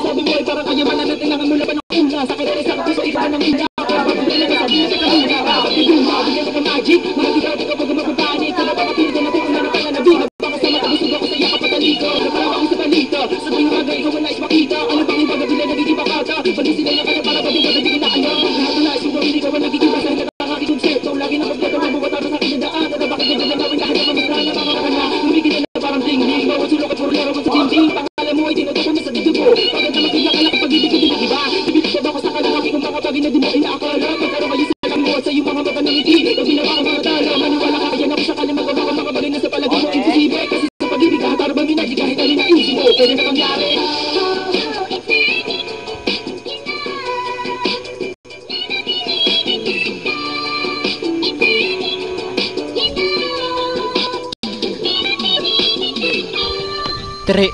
Sabi mo ay parang kayamanan na kailangan mo na pa ng una. Sakit na sa puso, ikaw ng ina. Kaya mapagdala ka sa busa ka muna. Pagkiguma, bigyan ka ng magic. Magigati ka pag mapapanik. Ka na baka pinito na kung na pananabing. Baka sa mata, busog ako sa iya kapataliko. Naparama ako sa balito. Sabi nga agay, ikaw wala is makita. Ano bang iba gabila nagiging bakata? Pag-isila niya ka na para pati ka nagiging nakayo. Lahat na nais mo daw, hindi ka ba nagiging basa na nakakaki konsepto. Lagi na pagkata mo buwata sa akin na daan. Ano bakit ganda na lahat na mamasra na makakana. Lumigil na parang ding-ding. Bawat sulok at puro laro mo sa ding-ding. Pangalan mo ay tinutuko mo sa dito. Pagod na magkila ka lang kapag ibig ko diba? Ibig ko ba ako sa kalaki kung mga bagay na di mo inaakala. Magkaroon kayo sa lang mo at sa iyong mga mata ng ngiti. Pag binawa ka mga talo, maniwala ka kaya na ako sakali magawa ka mga bagay na sa palagi mo imposible. Kasi sa pag-ibig kahatar ba minaji kahit alin na isip mo. Pwede na pangyari. Tere.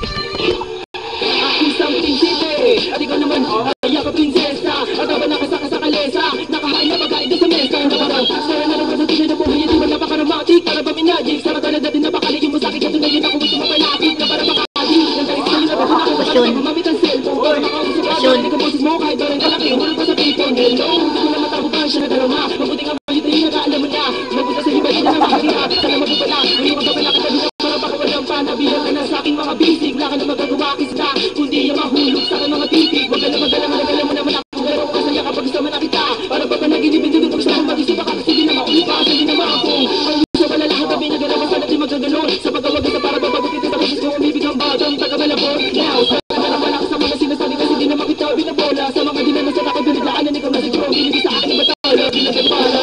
At ikaw naman, kaya ka prinsesa. At habang nakasaka sa kalesa, nakahain na pagkain ka sa mesa. Nakarang, sara na lang sa tunay na buhay. Di ba napakaramatik, para ba minagic? Sara ka na dati na bakali yung masakit. At tunayin ako gusto mapalapit na para makakali. Nang talis sa'yo na ba kung ako para gumamit ang cellphone. Para makausap ka, hindi ka boses mo kahit ba rin kalaki. Hulog pa sa payphone. Hello, hindi ko na matabukan siya na dalawa. Mabuti nga ba ito yung nag-aalam mo na. Mabuti sa iba, hindi na makakira. Sana mabubala, ngayon ka ba malaki ka din para baka walang panabihan ka na sa aking mga bisig. Wala ka na magagawa kisna, kundi yung mahulog sa aking mga titig. Wag ka na magala mo naman ako. Galaw ko kasaya kapag isama na kita. Para ba ka naginibin din ito gusto mo mag-isip ka kasi di na maulipas. Hindi na maakong ang gusto pala lahat kami nagalaman sana di magkaganon. Sa pagkawag ka para babagutin ka sa boses ko umibig ang batang taga-malabon. Now, sana na wala ka sa mga sinasabi kasi di na makita binabola. Sa mga dinanasan ako biniglaan ikaw na siguro binibig sa akin na batala. Binagagpala.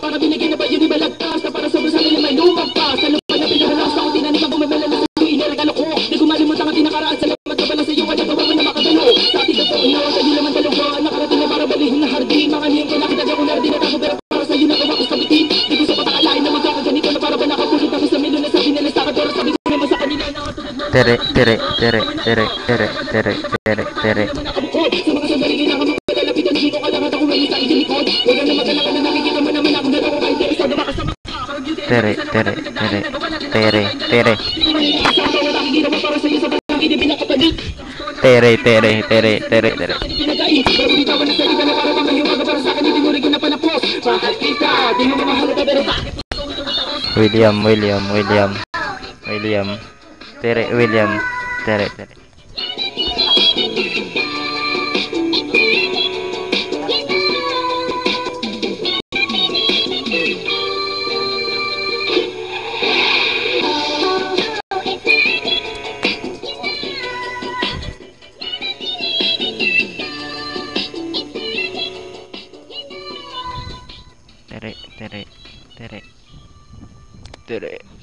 Para binigay na ba yun ibalagtas na para sobrang sana yung may lumagpas. Sa lupa na pinahalas ako tinanin ka bumimela na sa iyo inalagal ako. Di ko malimutan ang tinakaraan. Salamat ka pala sa iyo at nagawa mo na makatalo. Sa ating totoo inawa tayo naman dalawa. Nakarating na para balihin na hardin. Mga niyong ko nakita ko na rin ako pero para sa iyo nagawa ko sa bitin. Di ko sa patakalain na magkakaganito na para ba nakapulot ako sa milo na sabi nila sa akin. Pero sabi ko naman sa kanila na Tere, tere, tere, tere, tere, tere, tere, tere. Sa mga sandali kailangan mo palalapitan. Dito ka lang at ako may sa aking likod. Huwag na magkalakan na nakikita mo naman ako gano'n ko kahit sa gawa ka sa mga Tere, tere, tere, tere, tere. Tere, tere, tere, tere, tere. William, William, William, William. Tere, William. Tere, tere. Tere, tere, tere, tere.